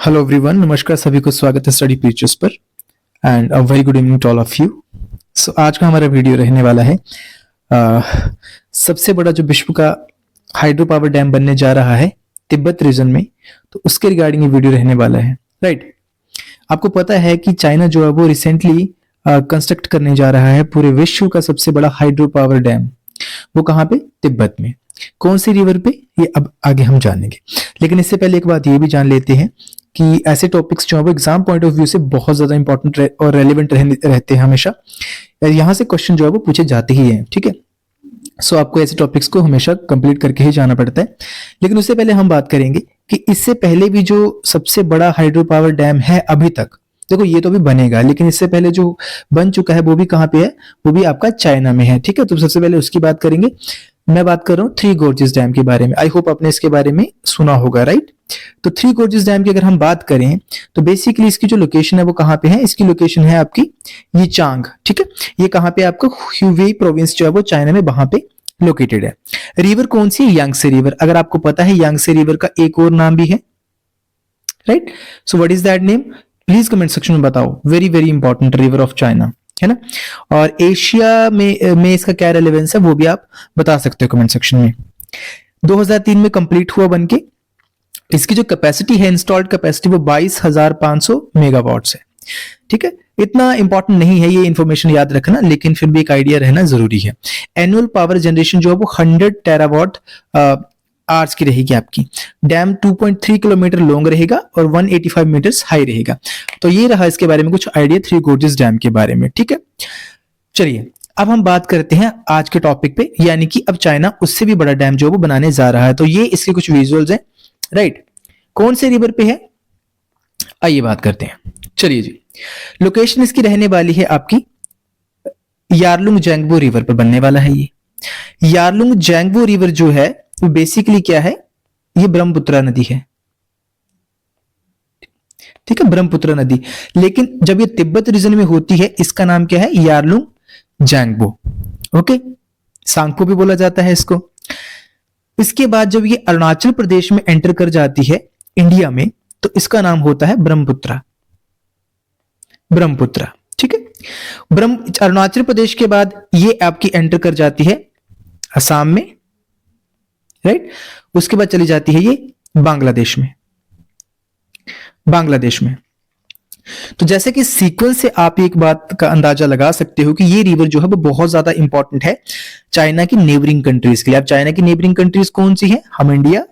Hello everyone, नमस्कार सभी को, स्वागत है स्टडी फीचर्स पर and a very good evening to all of you. So आज का हमारा वीडियो रहने वाला है सबसे बड़ा जो विश्व का हाइड्रो पावर डैम बनने जा रहा है तिब्बत रीजन में, तो उसके रिगार्डिंग ये वीडियो रहने वाला है। राइट, आपको पता है कि चाइना जो है वो रिसेंटली कंस्ट्रक्ट करने जा रहा है पूरे विश्व का सबसे बड़ा हाइड्रो पावर डैम। वो कहाँ पे? तिब्बत में। कौन सी रिवर पे, ये अब आगे हम जानेंगे। लेकिन इससे पहले एक बात ये भी जान लेते हैं कि ऐसे टॉपिक्स जो है वो एग्जाम पॉइंट ऑफ व्यू से बहुत ज्यादा इंपॉर्टेंट और रेलिवेंट रहते हैं हमेशा। यहाँ से क्वेश्चन जो है वो पूछे जाते ही हैं, ठीक है। सो आपको ऐसे टॉपिक्स को हमेशा कंप्लीट करके ही जाना पड़ता है। लेकिन उससे पहले हम बात करेंगे कि इससे पहले भी जो सबसे बड़ा हाइड्रो पावर डैम है अभी तक, देखो ये तो भी बनेगा, लेकिन इससे पहले जो बन चुका है वो भी कहाँ पे है? वो भी आपका चाइना में है, ठीक है। तो सबसे पहले उसकी बात करेंगे। मैं बात कर रहा हूँ थ्री गोर्जेस डैम के बारे में। आई होप आपने इसके बारे में सुना होगा, राइट। तो थ्री गोर्जेस डैम की अगर हम बात करें तो बेसिकली इसकी जो लोकेशन है वो कहाँ पे है? इसकी लोकेशन है आपकी यीचांग, ठीक है। ये कहाँ पे? आपका ह्यूबेई प्रोविंस जो है वो चाइना में वहां पे लोकेटेड है। रिवर कौन सी? यांगसे रिवर। अगर आपको पता है यांगसे रिवर का एक और नाम भी है, right. So what is that name? Please comment section में बताओ। Very very important river of China, है ना। और एशिया में इसका क्या रेलेवेंस है वो भी आप बता सकते हो कमेंट सेक्शन में। 2003 में कंप्लीट हुआ बनके। इसकी जो कैपेसिटी है, इंस्टॉल्ड कैपेसिटी, वो 22,500 मेगावाट्स है, ठीक है। इतना इंपॉर्टेंट नहीं है ये इंफॉर्मेशन याद रखना, लेकिन फिर भी एक आइडिया रहना जरूरी है। एनुअल पावर जनरेशन जो है वो 100 टेरावाट आवर्स की रहेगी आपकी। डैम 2.3 किलोमीटर लॉन्ग रहेगा और 185 मीटर्स हाई रहेगा। तो ये रहा इसके बारे में कुछ आइडिया थ्री गोर्जेस डैम के बारे में, ठीक है। चलिए अब हम बात करते हैं आज के टॉपिक पे, यानी कि अब चाइना उससे भी बड़ा डैम जो वो बनाने जा रहा है। तो ये इसके कुछ विजुअल्स हैं, राइट। कौन से रिवर पे है, आइए बात करते हैं। चलिए जी, लोकेशन इसकी रहने वाली है आपकी यारलुंग जैंगबो रिवर पर बनने वाला है ये। यारलुंग जैंगबो रिवर जो है वो बेसिकली क्या है? ये ब्रह्मपुत्र नदी है, ठीक है, ब्रह्मपुत्र नदी। लेकिन जब ये तिब्बत रीजन में होती है इसका नाम क्या है? Yarlung जैंगबो, okay. सांगपो भी बोला जाता है इसको। इसके बाद जब ये अरुणाचल प्रदेश में एंटर कर जाती है इंडिया में, तो इसका नाम होता है ब्रह्मपुत्र, ब्रह्मपुत्र, ठीक है। अरुणाचल प्रदेश के बाद ये आपकी एंटर कर जाती है असम में, राइट। उसके बाद चली जाती है ये बांग्लादेश में, बांग्लादेश में। तो जैसे कि सीक्वेंस से आप एक बात का अंदाजा लगा सकते हो कि ये रिवर जो है वो बहुत ज्यादा इंपॉर्टेंट है चाइना की नेबरिंग कंट्रीज के लिए। अब चाइना की नेबरिंग कंट्रीज कौन सी है? हम इंडिया,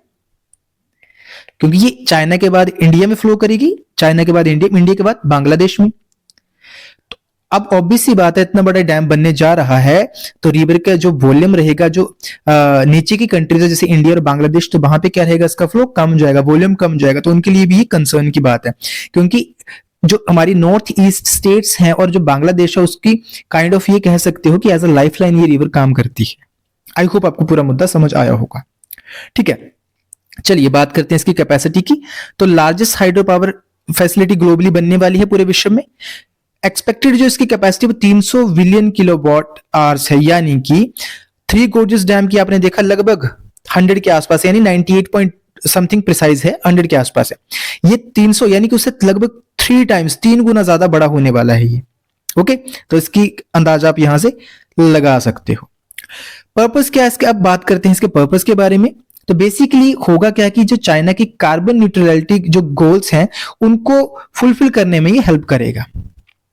क्योंकि ये चाइना के बाद इंडिया में फ्लो करेगी, चाइना के बाद इंडिया, इंडिया के बाद बांग्लादेश में। तो अब ऑब्वियस सी बात है, इतना बड़ा डैम बनने जा रहा है तो रिवर का जो वॉल्यूम रहेगा, जो नीचे की कंट्रीज है जैसे इंडिया और बांग्लादेश, तो वहां पे क्या रहेगा? इसका फ्लो कम जाएगा, वॉल्यूम कम जाएगा। तो उनके लिए भी ये कंसर्न की बात है, क्योंकि जो हमारी नॉर्थ ईस्ट स्टेट्स हैं और जो बांग्लादेश है उसकी काइंड ऑफ ये कह सकते हो कि एज अ लाइफलाइन ये रिवर काम करती है। आई होप आपको पूरा मुद्दा समझ आया होगा, ठीक है। चलिए बात करते हैं इसकी कैपेसिटी की। तो largest hydro power facility globally बनने वाली है पूरे विश्व में। एक्सपेक्टेड जो इसकी कैपेसिटी वो 300 बिलियन किलोवाट आवर्स है, यानी कि थ्री गोर्जेस डैम की आपने देखा लगभग 100 के आसपास, यानी 98 पॉइंट समथिंग प्रिसाइज है, 100 के आसपास है। ये 300 यानी कि उससे लगभग 3 टाइम्स, 3 गुना ज्यादा बड़ा होने वाला है ये, ओके। तो इसकी अंदाजा आप यहां से लगा सकते हो। पर्पस क्या है इसके? अब बात करते हैं इसके पर्पस के बारे में। तो बेसिकली होगा क्या कि जो चाइना की कार्बन न्यूट्रलिटी जो गोल्स हैं उनको फुलफिल करने में ये हेल्प करेगा।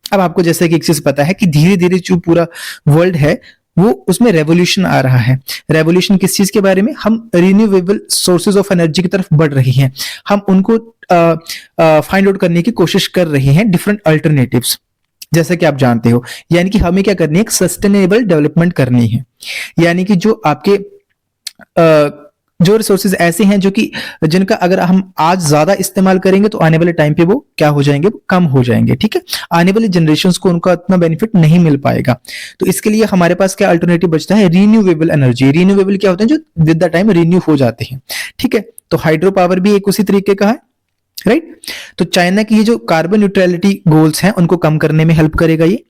अब आपको जैसे कि एक चीज पता है कि धीरे धीरे जो पूरा वर्ल्ड है वो उसमें रेवोल्यूशन आ रहा है। रेवोल्यूशन किस चीज के बारे में? हम रिन्यूएबल सोर्सेज ऑफ एनर्जी की तरफ बढ़ रही हैं, हम उनको फाइंड आउट करने की कोशिश कर रहे हैं, डिफरेंट अल्टरनेटिव्स, जैसे कि आप जानते हो। यानी कि हमें क्या करनी है? एक सस्टेनेबल डेवलपमेंट करनी है। यानी कि जो आपके जो रिसोर्सेज ऐसे हैं जो कि जिनका अगर हम आज ज्यादा इस्तेमाल करेंगे तो आने वाले टाइम पे वो क्या हो जाएंगे? वो कम हो जाएंगे, ठीक है। आने वाली जनरेशंस को उनका इतना बेनिफिट नहीं मिल पाएगा। तो इसके लिए हमारे पास क्या अल्टरनेटिव बचता है? Renewable energy. रिन्यूएबल क्या होते हैं? जो विद द टाइम रिन्यू हो जाते हैं, ठीक है। तो हाइड्रो पावर भी एक उसी तरीके का है, राइट। तो चाइना की ये जो कार्बन न्यूट्रलिटी गोल्स हैं उनको कम करने में हेल्प करेगा ये।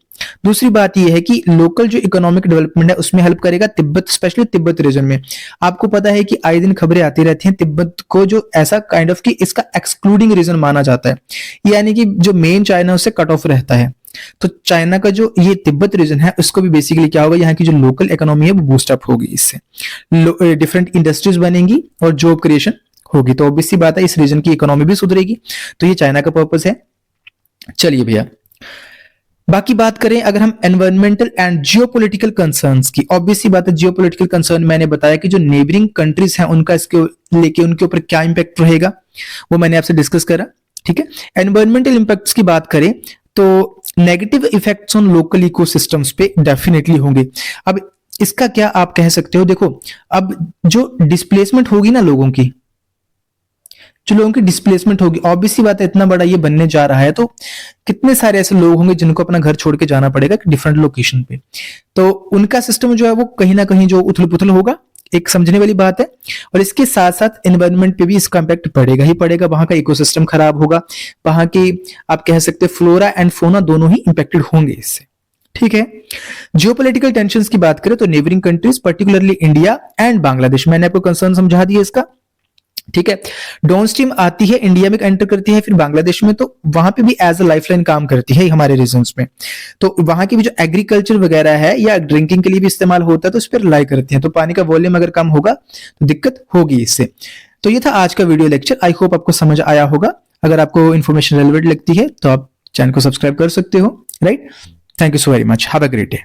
दूसरी बात यह है कि लोकल जो इकोनॉमिक डेवलपमेंट है उसमें हेल्प करेगा तिब्बत, स्पेशली तिब्बत रीजन में। आपको पता है कि आए दिन खबरें आती रहती हैं तिब्बत को जो ऐसा काइंड ऑफ कि इसका एक्सक्लूडिंग रीजन माना जाता है, यानी कि जो मेन चाइना उससे कट ऑफ रहता है। तो चाइना का जो ये तिब्बत रीजन है उसको भी बेसिकली क्या होगा, यहाँ की जो लोकल इकोनॉमी है वो बूस्टअप होगी, इससे डिफरेंट इंडस्ट्रीज बनेंगी और जॉब क्रिएशन होगी। तो ऑब्वियसली बात है इस रीजन की इकोनॉमी भी सुधरेगी। तो ये चाइना का पर्पस है। चलिए भैया, बाकी बात करें अगर हम एनवायरमेंटल एंड जियोपॉलिटिकल कंसर्न्स की, ऑब्वियसली बात है जियोपॉलिटिकल कंसर्न मैंने बताया कि जो नेबरिंग कंट्रीज हैं उनका इसके लेके उनके ऊपर क्या इंपैक्ट रहेगा वो मैंने आपसे डिस्कस करा। ठीक है, एनवायरमेंटल इंपैक्ट्स की बात करें तो negative effects on local ecosystems पे डेफिनेटली होंगे। अब इसका क्या आप कह सकते हो, देखो अब जो डिस्प्लेसमेंट होगी ना लोगों की, जो लोगों की डिस्प्लेसमेंट होगी, ऑब्वियसली बात है इतना बड़ा ये बनने जा रहा है तो कितने सारे ऐसे लोग होंगे जिनको अपना घर छोड़ के जाना पड़ेगा डिफरेंट लोकेशन पे। तो उनका सिस्टम जो है वो कहीं ना कहीं जो उथल पुथल होगा, एक समझने वाली बात है। और इसके साथ साथ एनवायरनमेंट पे भी इसका इंपैक्ट पड़ेगा ही पड़ेगा, वहां का इकोसिस्टम खराब होगा, वहां की आप कह सकते हैं फ्लोरा एंड फोना दोनों ही इंपैक्टेड होंगे इससे। ठीक है, जियोपॉलिटिकल टेंशंस की बात करें तो neighbouring countries particularly India and Bangladesh, मैंने आपको कंसर्न समझा दिया इसका। ठीक है, डाउन स्ट्रीम आती है इंडिया में एंटर करती है फिर बांग्लादेश में, तो वहां पे भी एज अ लाइफलाइन काम करती है हमारे रीजन्स में। तो वहां की भी जो एग्रीकल्चर वगैरह है या ड्रिंकिंग के लिए भी इस्तेमाल होता है तो उस पर रिलाई करती है। तो पानी का वॉल्यूम अगर कम होगा तो दिक्कत होगी इससे। तो ये था आज का वीडियो लेक्चर, आई होप आपको समझ आया होगा। अगर आपको इन्फॉर्मेशन रेलेवेंट लगती है तो आप चैनल को सब्सक्राइब कर सकते हो। Right, thank you so very much, have a great day.